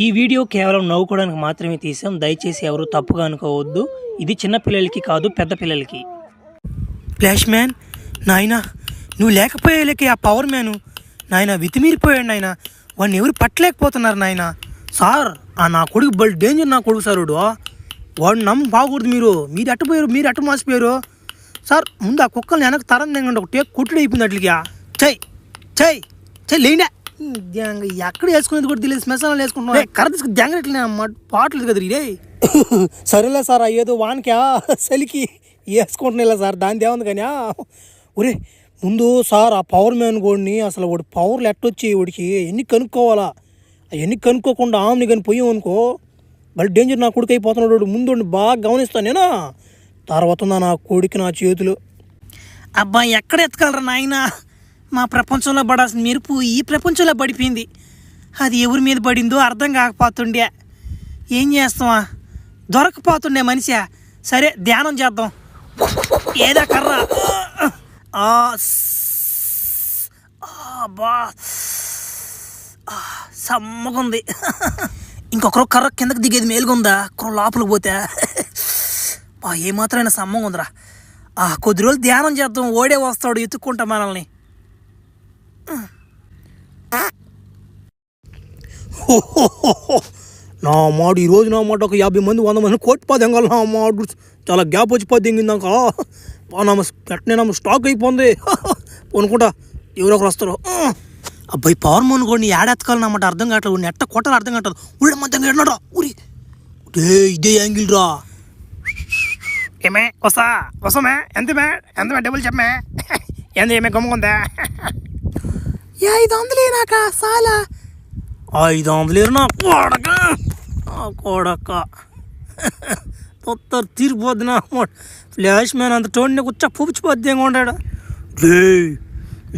ఈ వీడియో కేవలం నవ్వుకోవడానికి మాత్రమే తీసాం. దయచేసి ఎవరు తప్పుగా అనుకోవద్దు. ఇది చిన్న పిల్లలకి కాదు, పెద్ద పిల్లలకి. ఫ్లాష్ మ్యాన్ నాయనా, నువ్వు లేకపోయేలేకే ఆ పవర్ మ్యాను నాయన వితిమీరిపోయాడు నాయన. వాడిని ఎవరు పట్టలేకపోతున్నారు నాయన. సార్ నా కొడుకు బల్ డేంజర్. నా కొడుకు సార్ వాడు బాగకూడదు. మీరు అట్టపోయారు, మీరు అట్ట మోసపోయారు సార్. ముందు ఆ కుక్కల్ని వెనక తరం తెంగండి. ఒకటే కొట్టుడు అయిపోయింది అట్లకి. చెయ్ లేండా. ఎక్కడ వేసుకునేది కూడా తెలియదు. శ్మశానాలు వేసుకుంటున్నా. కర్ర తీసుకుని దెంగట్లే పాటలేదు కదా రే. సరేలే సార్, అయ్యేదో వానికా చలికి వేసుకుంటున్నా సార్. దాని దేవుంది కానీ ఒరే ముందు సార్ ఆ పవర్ మ్యాన్ కోడిని అసలు వాడు పవర్లు ఎట్టొచ్చి వాడికి ఎన్ని కనుక్కోవాలా. అవన్నీ కనుక్కోకుండా ఆమెని కానీ పోయాం అనుకో మళ్ళీ డేంజర్. నా కొడుకు అయిపోతున్నాడు. ముందు బాగా గమనిస్తాను నేనా. తర్వాత నా కొడుకు నా చేతులు. అబ్బా ఎక్కడ ఎత్తగలరా నాయన. మా ప్రపంచంలో పడాల్సిన మెరుపు ఈ ప్రపంచంలో పడిపోయింది. అది ఎవరి మీద పడిందో అర్థం కాకపోతుండే. ఏం చేస్తావా, దొరకపోతుండే మనిషి. సరే ధ్యానం చేద్దాం. ఏదా కర్ర. బా సమ్మగుంది. ఇంకొకరు కర్ర కిందకి దిగేది మేలుగుందా, ఒకరు లోపలికి పోతే ఏమాత్రమైనా సమ్మగా ఉందిరా. కొద్ది రోజులు ధ్యానం చేద్దాం. ఓడే వస్తాడు ఎత్తుక్కుంటా మనల్ని. నా మాట ఈరోజు నా మాట ఒక 50 మంది 100 మంది కోటి పదెంగాలి. నా మాట చాలా గ్యాప్ వచ్చి పద్దెంగిందాక ఎట్టనే స్టాక్ అయిపోయింది అనుకుంటా. ఎవరొకరు వస్తారు. అబ్బాయి పవర్ మోన్ కూడా ఏడెత్తకాలన్నమాట అర్థం కావట్లేదు. నెట్ట కొట్టాలి అర్థం కావట్లేదు. ఊళ్ళో మధ్యంగా ఎట్లరా ఊరి ఇదే యాంగిల్ రా. ఏమే వస్తామే ఎంతమే డబ్బులు చెప్పమే. ఏమే గమ్ముకుందా. 500 నాక చాలా 500 నా కొడక తొత్తరు తీరిపోద్ది. నా ఫ్లాష్ మ్యాన్ అంత టోన్ కూర్చ పుచ్చిపోద్ది ఏం ఉంటాడు రే.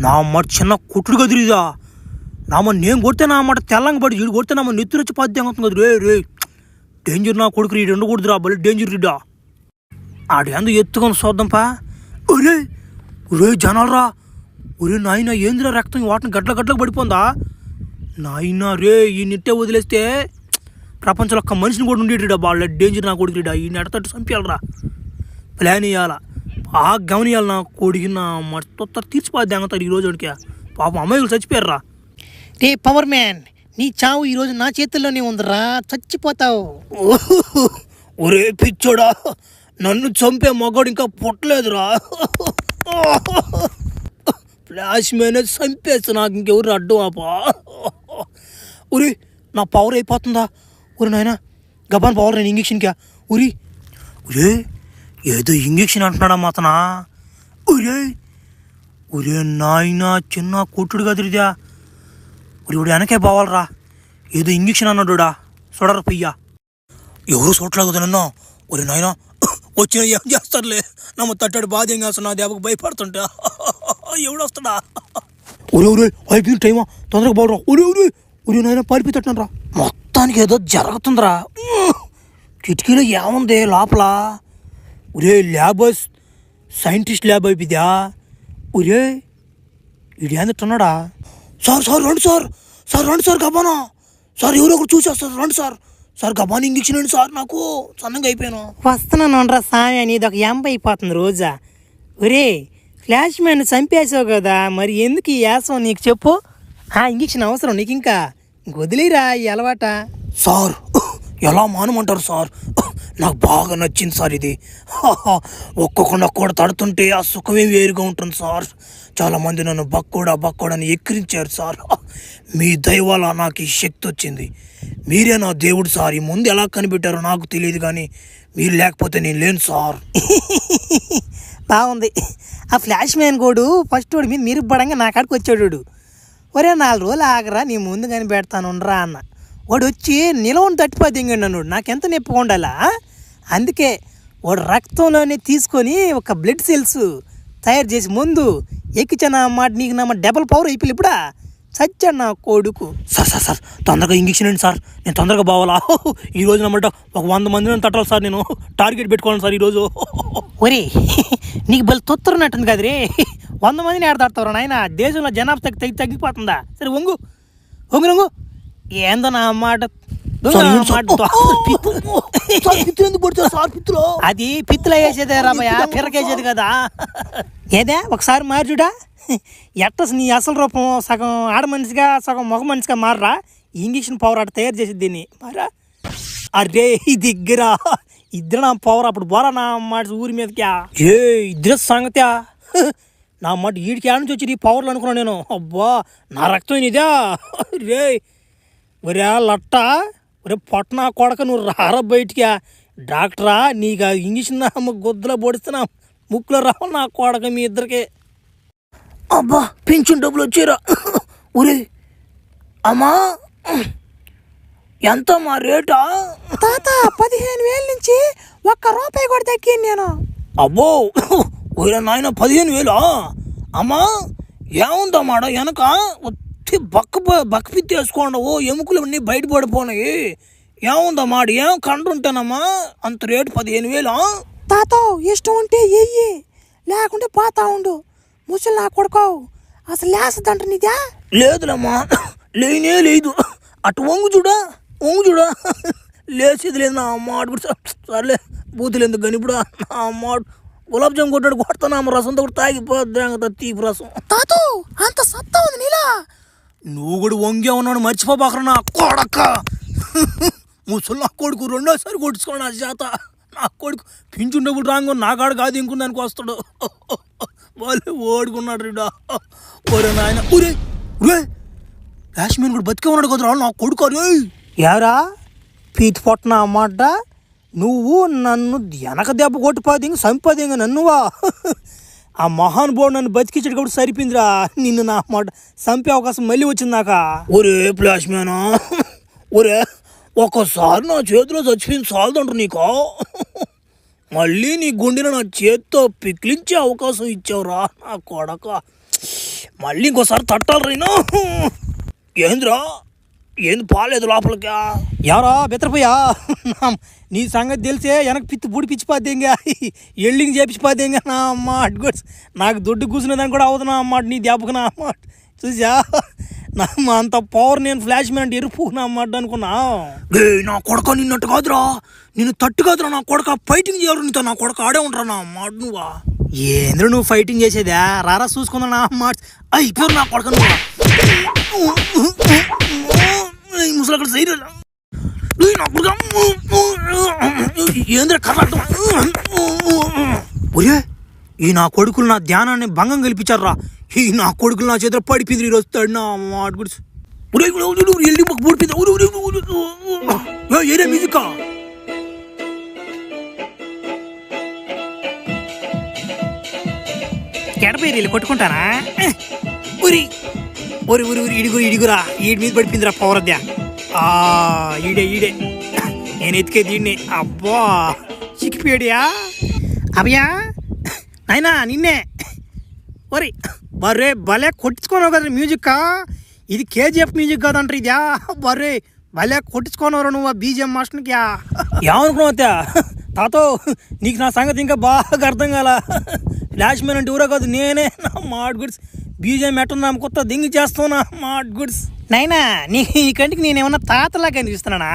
నా మాట చిన్న కుట్టుడు కదిరిదా. నా మాట నేను కొడితే నా మాట తెల్లంగా పడి వీడు కొడితే నా మాట నెత్తురు వచ్చి పద్యం అవుతుంది కదా రే. డేంజర్ నా కొడుకు రీడు ఎండకూడదురా. బలి డేంజర్ రీడా. ఆడు ఎందుకు ఎత్తుకొని చూద్దాంపా. ఒరే జనాలరా. ఒరే నాయన ఏందిరా రక్తం వాటిని గడ్డలకు పడిపోందా నాయన రే. ఈ నెట్టే వదిలేస్తే ప్రపంచంలో ఒక్క మనిషిని కూడా ఉండేటిడా. వాళ్ళ డేంజర్ నా కొడుకు రీడా. ఈ నెడతట్టు చంపేయాలరా. ప్లాన్ వేయాలా, బాగా గమనియాలి. నా కొడుకు నా మొత్తం తీర్చిపోద్ది అంగతాడు ఈరోజు వాడికి. పాపం అమ్మాయిలు చచ్చిపోయారా. రే పవర్ మ్యాన్, నీ చావు ఈరోజు నా చేతుల్లోనే ఉందిరా. చచ్చిపోతావు. ఒరే పిచ్చోడా, నన్ను చంపే మగాడు ఇంకా పుట్టలేదురా. ఫ్లాష్ మ్యాన్ చంపేస్తా. నాకు ఇంకెవరు అడ్డం ఆపా. ఉరి నా పవర్ అయిపోతుందా. ఊరి నాయన గబాన్ పవర్ నేను ఇంజక్షన్కా. ఉరి ఏదో ఇంజక్షన్ అంటున్నాడా మాతనా. ఒరే నాయన చిన్న కొట్టుడు కదిరిదా. ఉరి వెనకే పోవాలరా. ఏదో ఇంజక్షన్ అన్నాడుడా. చూడరా పియ్యా. ఎవరు చూడలేదు కదా నన్ను. ఒరే నాయన వచ్చిన ఏం చేస్తారులే. నమ్మ తట్టాడు బాధ ఏం చేస్తున్నా. దెబ్బకు భయపడుతుంటా. ఎవడు వస్తాడా. ఒరే అయిపోయింది టైమా. తొందరగా పోవరా. ఒరే నాయన పారిపోతట్టున్నారా. మొత్తానికి ఏదో జరుగుతుందిరా. కిటికీలో ఏముంది లోపల. ఒరే ల్యాబ్ సైంటిస్ట్ ల్యాబ్ అయిపోయిందా. ఒరే ఇది ఏంటన్నాడా. రండి సార్ గబానా సార్. ఎవరొకరు చూసేస్తారు. రండి సార్ గబాన్ ఇంజక్షన్ అండి సార్. నాకు సన్నంగా అయిపోయాను. వస్తున్నాను సామి అని. ఇది ఒక ఎంప అయిపోతుంది రోజా. ఒరే ఫ్లాష్ మ్యాన్ చంపేసావు కదా, మరి ఎందుకు ఈ యాసం నీకు చెప్పు. ఇంజక్షన్ అవసరం నీకు. ఇంకా వదిలేరా ఈ అలవాట. సార్ ఎలా మానమంటారు సార్. నాకు బాగా నచ్చింది సార్ ఇది. ఒక్కొక్క తడుతుంటే ఆ సుఖమే వేరుగా ఉంటుంది సార్. చాలామంది నన్ను బక్కోడని ఎక్కిరించారు సార్. మీ దయ వల్ల నాకు ఈ శక్తి వచ్చింది. మీరే నా దేవుడు సార్. ఈ ముందు ఎలా కనిపెట్టారో నాకు తెలియదు కానీ మీరు లేకపోతే నేను లేను సార్. బాగుంది. ఆ ఫ్లాష్ మ్యాన్ కోడు ఫస్ట్ వాడి మీద మీరు పడంగా నా కాడికి వచ్చాడు. ఒరే 4 రోజులు ఆగరా, నీ ముందు కనిపెడతాను రా అన్న. వాడు వచ్చి నిలవని తట్టిపోయింగండి అన్నాడు. నాకెంత నొప్పిగా ఉండాలా. అందుకే వాడు రక్తంలోనే తీసుకొని ఒక బ్లడ్ సెల్స్ తయారు చేసి ముందు ఎక్కించాను అన్నమాట. నీకు నా డబల్ పవర్ అయిపోయి ఇప్పుడా చచ్చాడు నా కొడుకు. సార్ తొందరగా ఇంజక్షన్ అండి సార్. నేను తొందరగా పోవాలా. ఈరోజు నమ్మట ఒక 100 మందిని తట్టాలి సార్. నేను టార్గెట్ పెట్టుకోవాలి సార్ ఈరోజు. ఒరే నీకు బలి తొత్తున్నట్టుంది కదరే. 100 మందిని ఆడతాడతారు నాయన. దేశంలో జనాభా తగ్గిపోతుందా. సరే వంగు ఏందో నా మాట. అది పిత్తులు వేసేదే రాబోయా, పిర్రకేసేది కదా. ఏదే ఒకసారి మార్చుడా, ఎట్ట నీ అసలు రూపం సగం ఆడ మనిషిగా సగం మగ మనిషిగా మారరా. ఇంజక్షన్ పవర్ అట్ట తయారు చేసేది దీన్ని మారా. అరే దగ్గర ఇద్దరు నా పవర్ అప్పుడు బోరా నా మాట ఊరి మీదకి. ఏ ఇద్దరు సంగతి నా మాట వీడికి ఆడ నుంచి వచ్చి ఈ పవర్లు అనుకున్నాను నేను. అబ్బా నా రక్తం ఇదా రే. ఒరే లట్ట, ఒరే పొట్టనా కొడక నువ్వు రారా బయటికి. డాక్టరా నీకు ఆ ఇంజక్షన్ గుద్దలో పొడిస్తున్నా ముక్కులో రావాలి నా కొడక మీ ఇద్దరికి. అబ్బా పెన్షన్ డబ్బులు వచ్చారా. ఒరే అమ్మా ఎంత మా రేటా? తాత 15,000 నుంచి ₹1 కూడా తగ్గింది నేను. అబ్బో ఒరే నాయన 15,000. అమ్మా ఏముందమ్మాడ వెనక బక్క పిత్తి వేసుకోండి. ఓ ఎముకలు అన్నీ బయట పడిపోయినాయి. ఏముందమ్మా ఏం కంటుంటానమ్మా అంత రేటు 15,000? తాత ఇష్టం ఉంటే ఎయ్యి, లేకుంటే పోతా ఉండు. ముసలి నా కొడుకోవు అసలు లేసదంట నీదా? లేదులమ్మా లేనే లేదు. అటు వంగు చూడా లేచేది లేదు నా అమ్మాడు. సర్లే బూతులు ఎందుకు కానీ ఇప్పుడు నా అమ్మాడు గులాబ్ జామ్ కొట్టాడు అమ్మ రసంతో కూడా తాగిపోద్ది తీపి రసం. తాతూ అంత సత్తా ఉంది నీలా. నువ్వు కూడా వంగే ఉన్నాడు మర్చిపోబాకరా నా కొడక. ముసలి నా కొడుకు రెండోసారి కొట్టుకోండి నా చేత. నా కొడుకు పించుండేప్పుడు రాంగు నా కాడు కాదు ఇంకుని దానికి వస్తాడు. వాళ్ళు ఓడుకున్నాడు రీడా. ఒరే నాయన ఒరే ఒరే కాశ్మీర్ కూడా బతికే ఉన్నాడు కదరా నా కొడుకు. యారా పీతి పొట్టన అమ్మాట, నువ్వు నన్ను వెనక దెబ్బ కొట్టిపోది చంపది ఇంకా నన్నువా. ఆ మహానుభావుడు నన్ను బతికించడు కాబట్టి సరిపోయిందిరా. నిన్ను నా మాట చంపే అవకాశం మళ్ళీ వచ్చింది నాక. ఒరే ప్లాష్ మ్యానా, ఒరే ఒక్కసారి నా చేతిలో చచ్చిపోయింది చాలదంటారు నీకు. మళ్ళీ నీ గుండెను నా చేతితో పిక్లించే అవకాశం ఇచ్చావురా నా కొడక. మళ్ళీ ఇంకోసారి తట్టాలి రైనా. ఏంద్రా ఏంది పాలేదు లోపలికా? ఎవరా బెత్తరపోయా నీ సంగతి తెలిసే వెనక పిత్తి బుడి పిచ్చిపోద్ది ఇంకా ఎల్లింగ్ చేపించిపోద్ది ఇంకా నా అమ్మ అడ్గొట్స్. నాకు దొడ్డు కూర్చునేదాన్ని కూడా అవుతున్నా అమ్మాట నీ దెబ్బకు నా అమ్మాట. చూసా నా అమ్మ అంత పవర్ నేను ఫ్లాష్ మ్యాన్ ఎరుపు నా అమ్మాట అనుకున్నా. నా కొడక నిన్నట్టు కాదురా, నిన్ను తట్టు కాదురా నా కొడక. ఫైటింగ్ చేయరు నీతో నా కొడక ఆడే ఉంటారా నా అమ్మాట. నువ్వా ఏంద్ర నువ్వు ఫైటింగ్ చేసేదా? రారా చూసుకుందా నా అమ్మాట. అయిపోయారు నా కొడక నువ్వు. ముసలి సైడ్ ఏంద్ర కర్ర. ఒరే ఈ నా కొడుకులు నా ధ్యానాన్ని భంగం కల్పించారా. ఈ నా కొడుకులు నా చేతిలో పడిపోయింది ఈరోజు వస్తాడు నా మాట గురించి. ఏరే మ్యూజిక్ ఎడపోయి వీళ్ళు కొట్టుకుంటానా? ఉరి ఒరి ఉరి ఉరి ఇడుగురా ఈడి మీద పడిపోయిందిరా పవర్ అద్యా. ఈడే నేను ఎత్తికే దీన్ని. అబ్బా చిక్కిపోయాడియా అభయా నాయనా నిన్నే. ఒరి బర్రే భలే కొట్టించుకోనావు కదా మ్యూజిక్. ఇది కేజీఎఫ్ మ్యూజిక్ కాదంటారు ఇద్యా. బర్రే భలే కొట్టించుకోనవరా నువ్వు బీజిఎం మాస్టర్కి. ఏమనుకున్నావు అత్యా తాతో నీకు నా సంగతి ఇంకా బాగా అర్థం కాల. ఫ్లాష్ మ్యాన్ అంటే ఊరా కాదు నేనే నా మాడ్ గుడ్స్. బీజేం ఎట్టున్నా కొత్త దింగి చేస్తావునా మాడ్ గుడ్స్. నైనా నీ కంటికి నేనేమన్నా తాతలా కనిపిస్తున్నానా?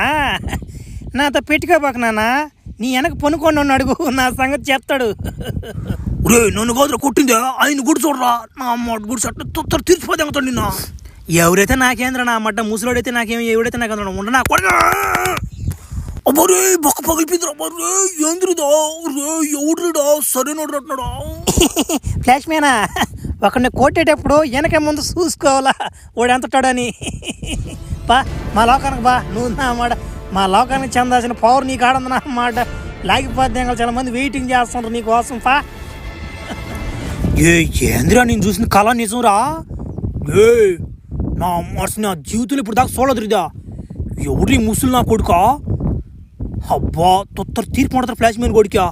నాతో పెట్టుకోబాక నాన్న, నీ వెనక పనుకొని నన్ను అడుగు నా సంగతి చెప్తాడు. రే నన్ను కాదురా కొట్టిందే ఆయన గుడి చూడరా నా మాడ్ గుడ్స్ అట్లా తొత్తర తీర్చిపోతే అవుతాడు నిన్న. ఎవరైతే నాకేంద్రా నా మడ్డ ముసలోడైతే నాకేమో ఎవడైతే నాకు ఉండ నా కొడక. అబ్బరే బొక్క పగిలిపోయిందిరా. బర్రే ఏంద్రుదా రే ఎవడురా సరైనడు అంటున్నాడా? ఫ్లాష్ మ్యానా ఒకడిని కొట్టేటప్పుడు వెనక ముందు చూసుకోవాలా వాడు ఎంతటాడని. బా మా లోకానికి బా నువ్వు నా మాట. మా లోకానికి చెందాల్సిన పవర్ నీకు ఆడంది నా మాట. లాగిపోద్ది చాలా మంది వెయిటింగ్ చేస్తుంటారు నీకోసం. పా ఏంద్రా నేను చూసిన కళ నిజంరా. ఏ నా మనసు నా జీవితంలో ఇప్పుడు దాకా చూడదురిదా. ఎవరి ముసులు నా కొడుకా. అబ్బా తొత్తర తీర్పు మాడతారు ఫ్లాష్ మ్యాన్ కొడుకా.